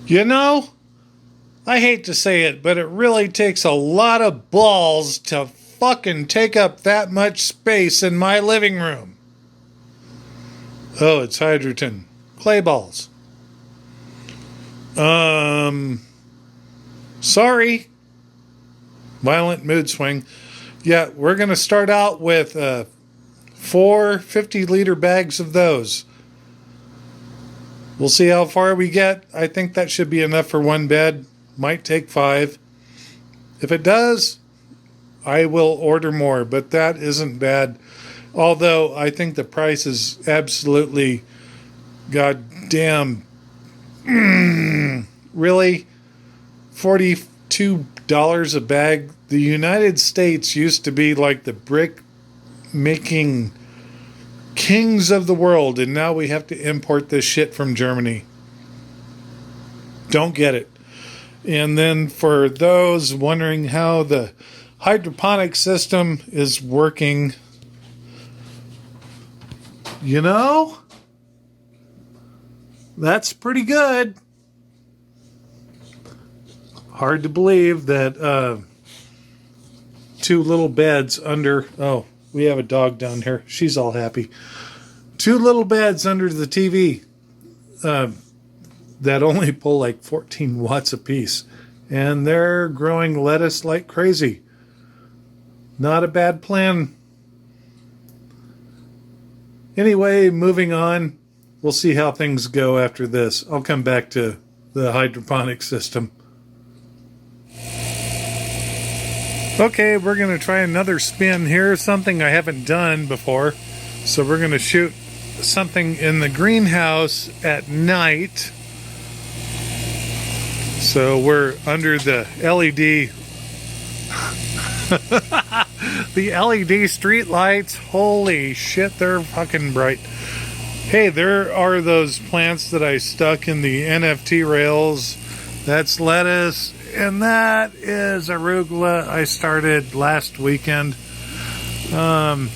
You know, I hate to say it, but it really takes a lot of balls to fucking take up that much space in my living room. Oh, it's hydrogen. Clay balls. Sorry. Violent mood swing. Yeah, we're going to start out with 4 50-liter bags of those. We'll see how far we get. I think that should be enough for one bed. Might take 5. If it does, I will order more, but that isn't bad. Although I think the price is absolutely goddamn. Really? $42 a bag? The United States used to be like the brick making kings of the world, and now we have to import this shit from Germany. Don't get it. And then for those wondering how the hydroponic system is working, you know, that's pretty good. Hard to believe that 2 little beds under... Oh, we have a dog down here. She's all happy. 2 little beds under the TV that only pull like 14 watts a piece. And they're growing lettuce like crazy. Not a bad plan. Anyway, moving on. We'll see how things go after this. I'll come back to the hydroponic system. Okay, we're going to try another spin here. Something I haven't done before. So we're going to shoot something in the greenhouse at night. So we're under the LED. The LED street lights. Holy shit, they're fucking bright. Hey, there are those plants that I stuck in the NFT rails. That's lettuce. And that is arugula I started last weekend. The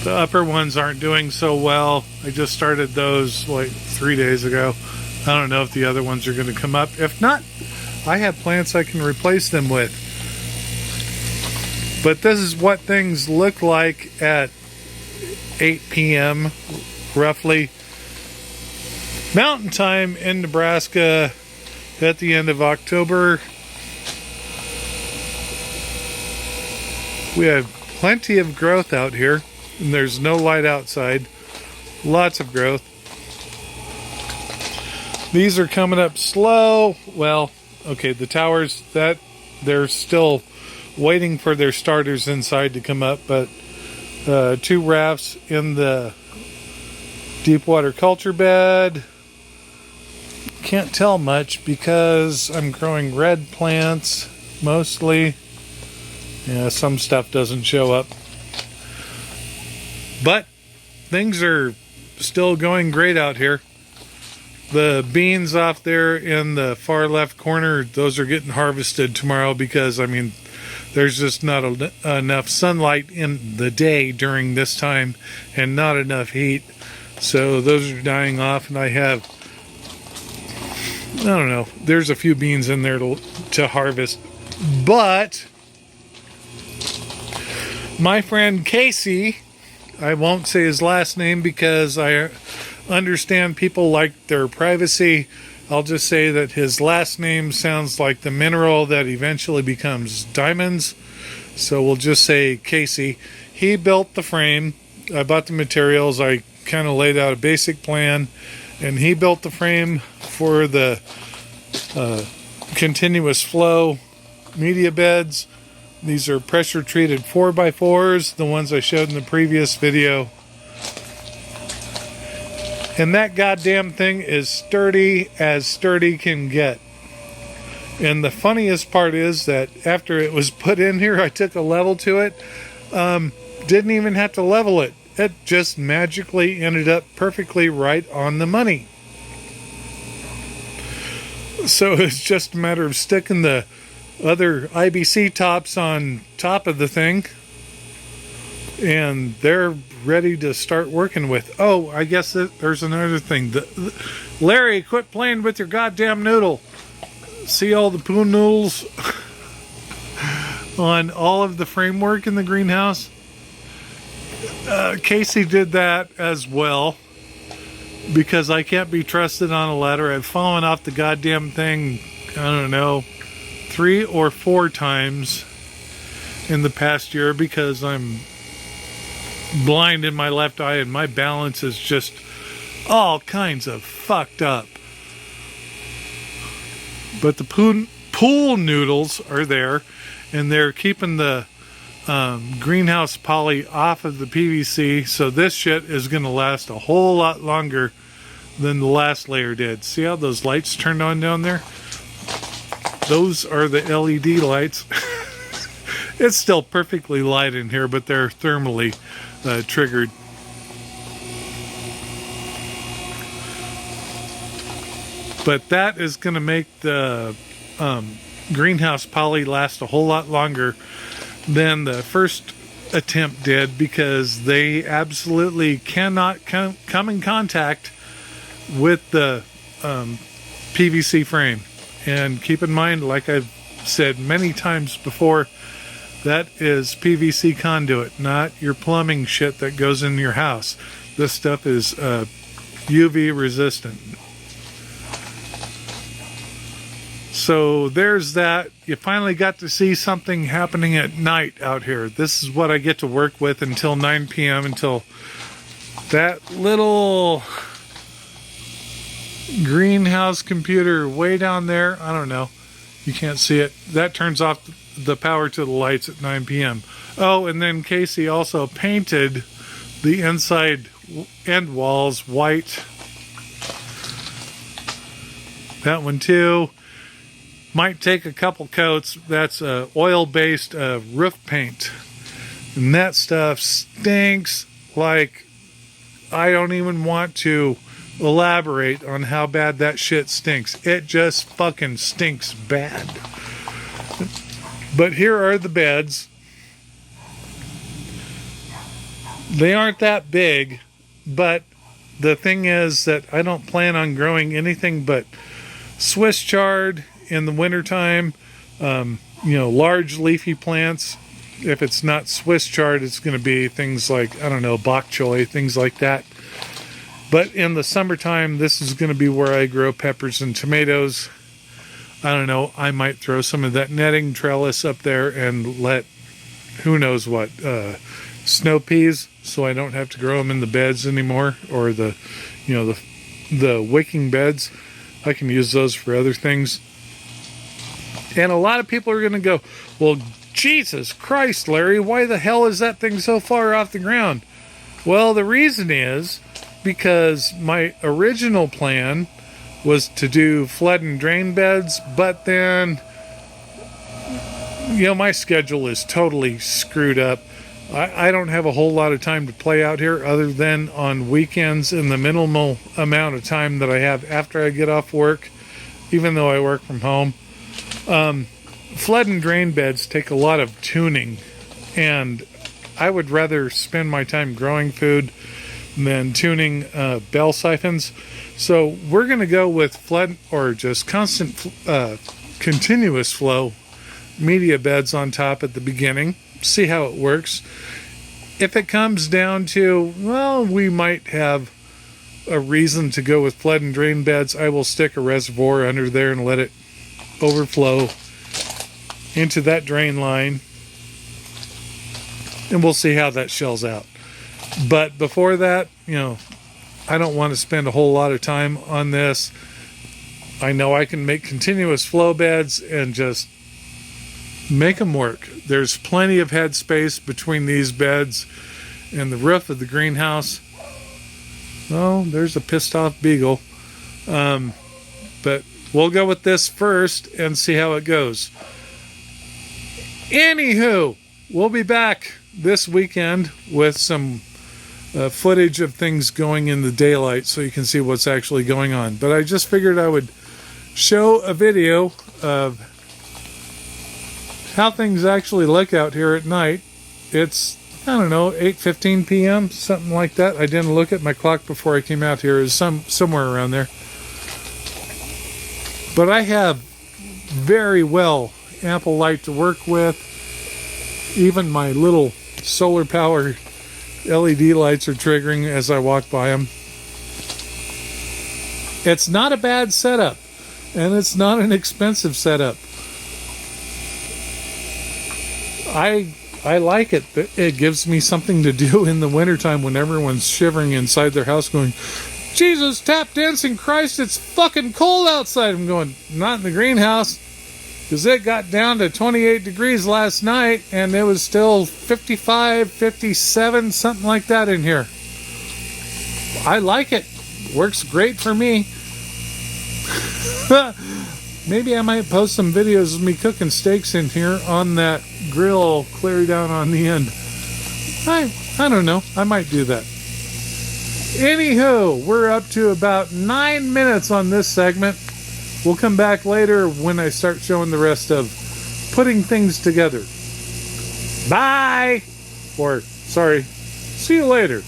upper ones aren't doing so well. I just started those like 3 days ago. I don't know if the other ones are going to come up. If not, I have plants I can replace them with. But this is what things look like at 8 p.m. roughly. Mountain time in Nebraska at the end of October. We have plenty of growth out here, and there's no light outside. Lots of growth. These are coming up slow. Well, okay, the towers, that they're still waiting for their starters inside to come up, but 2 rafts in the deep water culture bed. Can't tell much because I'm growing red plants mostly. Yeah, some stuff doesn't show up. But things are still going great out here. The beans off there in the far left corner, those are getting harvested tomorrow because, I mean, there's just not enough sunlight in the day during this time and not enough heat. So those are dying off, and I have, I don't know, there's a few beans in there to harvest. But my friend Casey, I won't say his last name because I understand people like their privacy. I'll just say that his last name sounds like the mineral that eventually becomes diamonds. So we'll just say Casey. He built the frame. I bought the materials. I kind of laid out a basic plan. And he built the frame for the continuous flow media beds. These are pressure treated 4x4s, the ones I showed in the previous video. And that goddamn thing is sturdy as sturdy can get. And the funniest part is that after it was put in here, I took a level to it. Didn't even have to level it. It just magically ended up perfectly right on the money. So it's just a matter of sticking the other IBC tops on top of the thing. and they're ready to start working with. Oh, I guess there's another thing. Larry, quit playing with your goddamn noodle. See all the poo noodles on all of the framework in the greenhouse? Casey did that as well, because I can't be trusted on a ladder. I've fallen off the goddamn thing, I don't know, 3 or 4 times in the past year because I'm blind in my left eye and my balance is just all kinds of fucked up. But the pool noodles are there, and they're keeping the greenhouse poly off of the PVC, so this shit is going to last a whole lot longer than the last layer did. See how those lights turned on down there? Those are the LED lights. It's still perfectly light in here, but they're thermally triggered. But that is going to make the greenhouse poly last a whole lot longer than the first attempt did, because they absolutely cannot come in contact with the PVC frame. And keep in mind, like I've said many times before, that is PVC conduit, not your plumbing shit that goes in your house. This stuff is UV resistant. So there's that. You finally got to see something happening at night out here. This is what I get to work with until 9 p.m. until that little greenhouse computer way down there, I don't know, you can't see it, that turns off the power to the lights at 9 p.m. Oh, and then Casey also painted the inside end walls white. That one too. Might take a couple coats. That's oil-based roof paint. And that stuff stinks like I don't even want to elaborate on how bad that shit stinks. It just fucking stinks bad. But here are the beds. They aren't that big, but the thing is that I don't plan on growing anything but Swiss chard in the wintertime, large leafy plants. If it's not Swiss chard, it's going to be things like, I don't know, bok choy, things like that. But in the summertime, this is going to be where I grow peppers and tomatoes. I don't know, I might throw some of that netting trellis up there and let, who knows what, snow peas, so I don't have to grow them in the beds anymore, or the wicking beds. I can use those for other things. And a lot of people are going to go, well, Jesus Christ, Larry, why the hell is that thing so far off the ground? Well, the reason is because my original plan was to do flood and drain beds, but then, my schedule is totally screwed up. I don't have a whole lot of time to play out here other than on weekends and the minimal amount of time that I have after I get off work, even though I work from home. Flood and drain beds take a lot of tuning, and I would rather spend my time growing food than tuning bell siphons. So we're going to go with flood or just constant continuous flow media beds on top at the beginning, see how it works. If it comes down to, well, we might have a reason to go with flood and drain beds, I will stick a reservoir under there and let it overflow into that drain line, and we'll see how that shells out. But before that, I don't want to spend a whole lot of time on this. I know I can make continuous flow beds and just make them work. There's plenty of head space between these beds and the roof of the greenhouse. Oh, there's a pissed off beagle. But we'll go with this first and see how it goes. Anywho, we'll be back this weekend with some footage of things going in the daylight so you can see what's actually going on. But I just figured I would show a video of how things actually look out here at night. It's I don't know, 8:15 p.m., something like that. I didn't look at my clock before I came out here. It was somewhere around there. But I have very well ample light to work with. Even my little solar power LED lights are triggering as I walk by them. It's not a bad setup, and it's not an expensive setup. I like it. It gives me something to do in the wintertime when everyone's shivering inside their house going, Jesus, tap dancing Christ, it's fucking cold outside. I'm going, not in the greenhouse, because it got down to 28 degrees last night, and it was still 55, 57, something like that in here. I like it. Works great for me. Maybe I might post some videos of me cooking steaks in here on that grill clear down on the end. I don't know. I might do that. Anywho, we're up to about 9 minutes on this segment. We'll come back later when I start showing the rest of putting things together. Bye! Or, sorry, see you later.